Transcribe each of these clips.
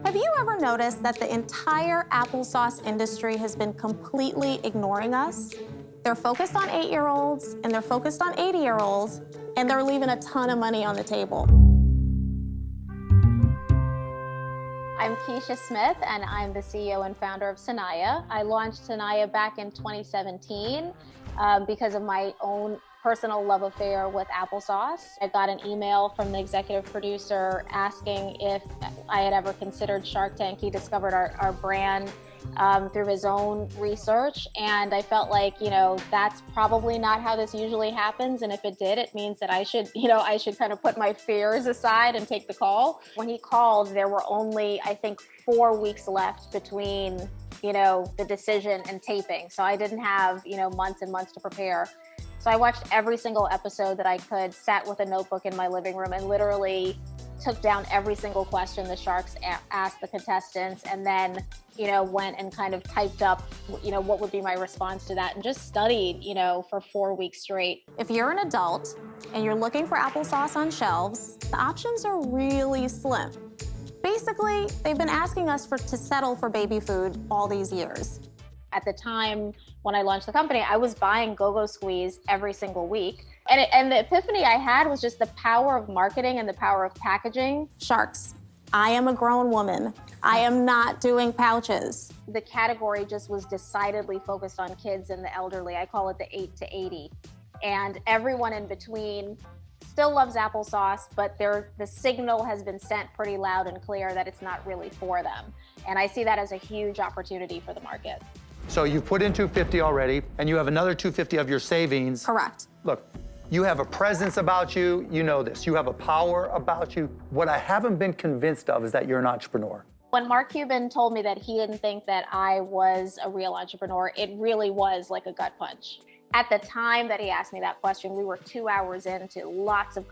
Have you ever noticed that the entire applesauce industry has been completely ignoring us? They're focused on 8-year-olds, and they're focused on 80-year-olds, and they're leaving a ton of money on the table. I'm Keisha Smith, and I'm the CEO and founder of Sanaia. I launched Sanaia back in 2017 because of my own personal love affair with applesauce. I got an email from the executive producer asking if I had ever considered Shark Tank. He discovered our brand through his own research, and I felt like, that's probably not how this usually happens, and if it did, it means that I should kind of put my fears aside and take the call. When he called, there were only, I think, 4 weeks left between, the decision and taping, so I didn't have, months and months to prepare. So I watched every single episode that I could, sat with a notebook in my living room and literally took down every single question the Sharks asked the contestants, and then, went and kind of typed up, what would be my response to that, and just studied, for 4 weeks straight. If you're an adult and you're looking for applesauce on shelves, the options are really slim. Basically, they've been asking us to settle for baby food all these years. At the time when I launched the company, I was buying Go-Go Squeeze every single week. And the epiphany I had was just the power of marketing and the power of packaging. Sharks, I am a grown woman. I am not doing pouches. The category just was decidedly focused on kids and the elderly. I call it the 8 to 80. And everyone in between still loves applesauce, but the signal has been sent pretty loud and clear that it's not really for them. And I see that as a huge opportunity for the market. So you put in $250 already, and you have another $250 of your savings. Correct. Look, you have a presence about you. You know this. You have a power about you. What I haven't been convinced of is that you're an entrepreneur. When Mark Cuban told me that he didn't think that I was a real entrepreneur, it really was like a gut punch. At the time that he asked me that question, we were 2 hours into lots of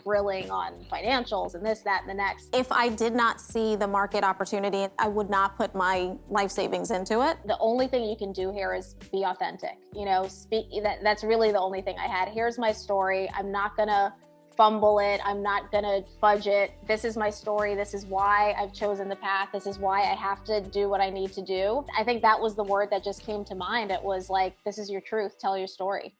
grilling on financials and this, that, and the next. If I did not see the market opportunity, I would not put my life savings into it. The only thing you can do here is be authentic. That's really the only thing I had. Here's my story. I'm not gonna fumble it. I'm not gonna fudge it. This is my story. This is why I've chosen the path. This is why I have to do what I need to do. I think that was the word that just came to mind. It was like, this is your truth. Tell your story.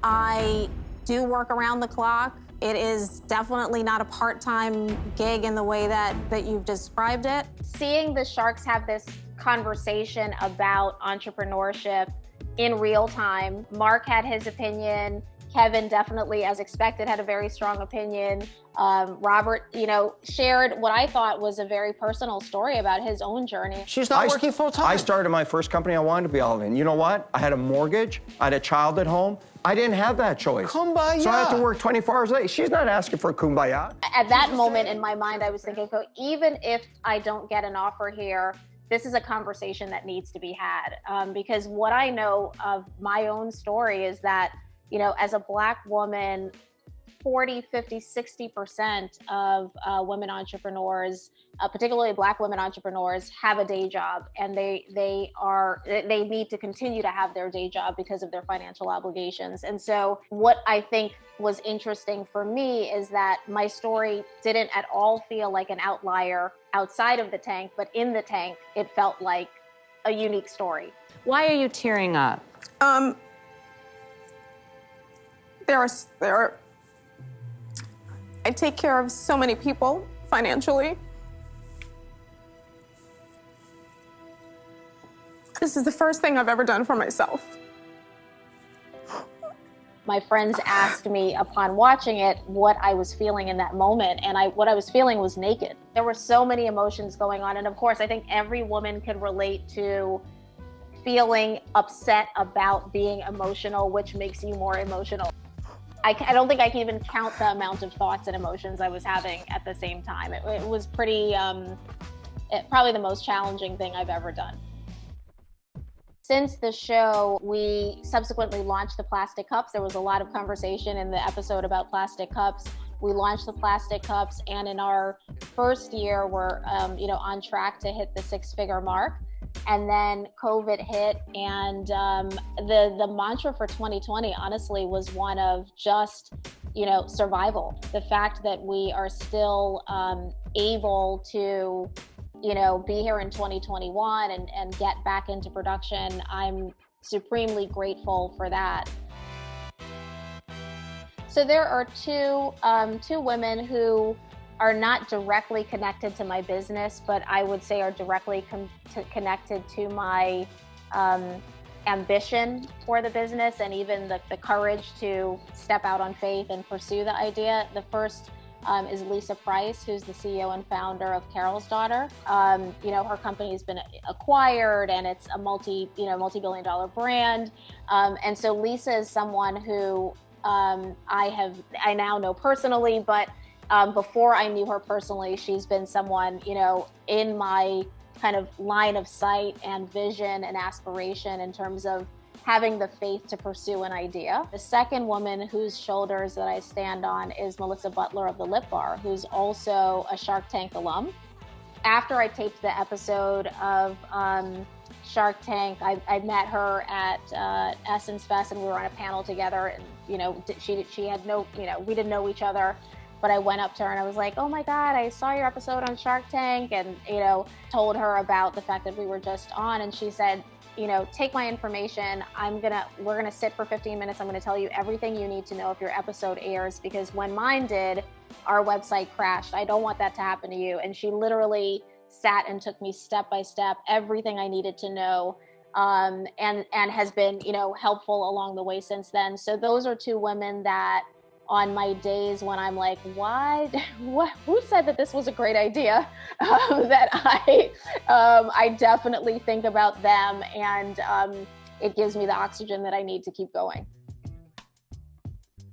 I do work around the clock. It is definitely not a part-time gig in the way that you've described it. Seeing the Sharks have this conversation about entrepreneurship in real time. Mark had his opinion. Kevin definitely, as expected, had a very strong opinion. Robert, shared what I thought was a very personal story about his own journey. She's not working full time. I started my first company I wanted to be all in. You know what? I had a mortgage. I had a child at home. I didn't have that choice. Kumbaya. So I had to work 24 hours a day. She's not asking for a kumbaya. At that moment in my mind, I was thinking, even if I don't get an offer here, this is a conversation that needs to be had. Because what I know of my own story is that as a Black woman, 40, 50, 60% of women entrepreneurs, particularly Black women entrepreneurs, have a day job, and they need to continue to have their day job because of their financial obligations. And so what I think was interesting for me is that my story didn't at all feel like an outlier outside of the tank, but in the tank, it felt like a unique story. Why are you tearing up? I take care of so many people financially. This is the first thing I've ever done for myself. My friends asked me upon watching it what I was feeling in that moment, and what I was feeling was naked. There were so many emotions going on, and of course, I think every woman could relate to feeling upset about being emotional, which makes you more emotional. I don't think I can even count the amount of thoughts and emotions I was having at the same time. It was pretty, probably the most challenging thing I've ever done. Since the show, we subsequently launched the plastic cups. There was a lot of conversation in the episode about plastic cups. We launched the plastic cups, and in our first year, we're on track to hit the 6-figure mark. And then COVID hit, and the mantra for 2020, honestly, was one of just, survival. The fact that we are still able to, be here in 2021 and get back into production, I'm supremely grateful for that. So there are two women who are not directly connected to my business, but I would say are directly connected to my ambition for the business and even the courage to step out on faith and pursue the idea. The first is Lisa Price, who's the CEO and founder of Carol's Daughter. Her company has been acquired and it's a multi-billion-dollar brand. And so Lisa is someone who I now know personally, but before I knew her personally, she's been someone, in my kind of line of sight and vision and aspiration in terms of having the faith to pursue an idea. The second woman whose shoulders that I stand on is Melissa Butler of the Lip Bar, who's also a Shark Tank alum. After I taped the episode of Shark Tank, I met her at Essence Fest and we were on a panel together, and she had we didn't know each other, but I went up to her and I was like, oh my God, I saw your episode on Shark Tank, and told her about the fact that we were just on, and she said, take my information. We're gonna sit for 15 minutes. I'm gonna tell you everything you need to know if your episode airs, because when mine did, our website crashed. I don't want that to happen to you. And she literally sat and took me step by step, everything I needed to know, and has been, helpful along the way since then. So those are two women that on my days when I'm like, who said that this was a great idea, that I definitely think about them, and it gives me the oxygen that I need to keep going.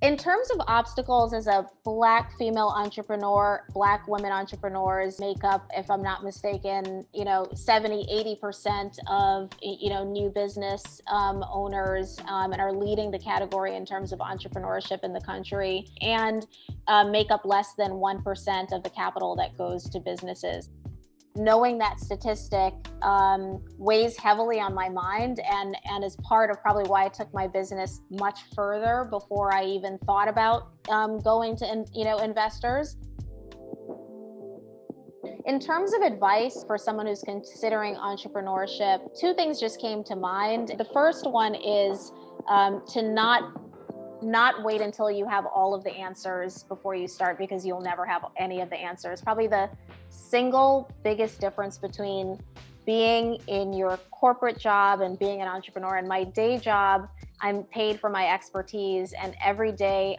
In terms of obstacles, as a Black female entrepreneur, Black women entrepreneurs make up, if I'm not mistaken, 70-80% of, new business owners, and are leading the category in terms of entrepreneurship in the country, and make up less than 1% of the capital that goes to businesses. Knowing that statistic weighs heavily on my mind, and is part of probably why I took my business much further before I even thought about going to investors. In terms of advice for someone who's considering entrepreneurship, two things just came to mind. The first one is to not wait until you have all of the answers before you start, because you'll never have any of the answers. Probably the single biggest difference between being in your corporate job and being an entrepreneur. In my day job, I'm paid for my expertise, and every day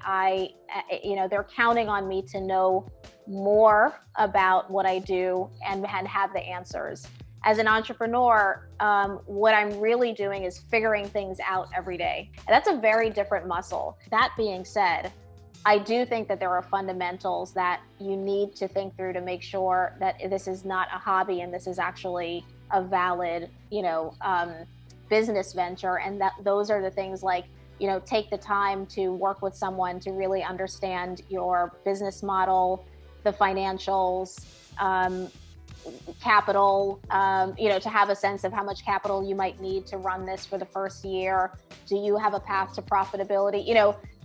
they're counting on me to know more about what I do and have the answers. As an entrepreneur, what I'm really doing is figuring things out every day. And that's a very different muscle. That being said, I do think that there are fundamentals that you need to think through to make sure that this is not a hobby and this is actually a valid, business venture. And that those are the things like, take the time to work with someone to really understand your business model, the financials, capital, to have a sense of how much capital you might need to run this for the first year. Do you have a path to profitability?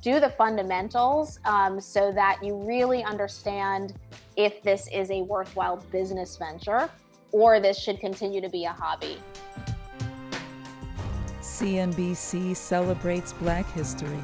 Do the fundamentals so that you really understand if this is a worthwhile business venture or this should continue to be a hobby. CNBC celebrates Black history.